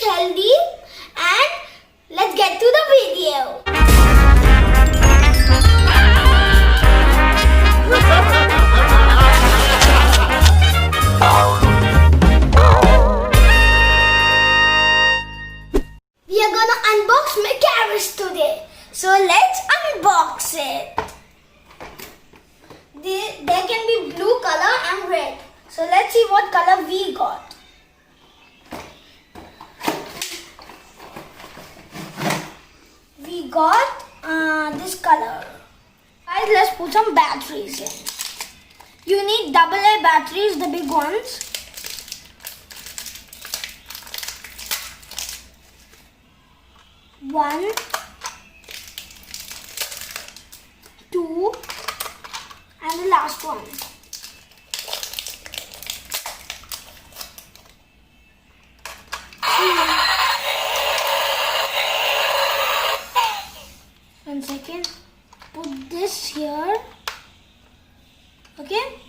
healthy, and let's get to the video. We are gonna unbox Mecha today. So let's unbox it. There can be blue color and red. So let's see what color we got. We got this color. Guys, let's put some batteries in. You need AA batteries, the big ones. One, two, and the last one. One second. Put this here. Okay.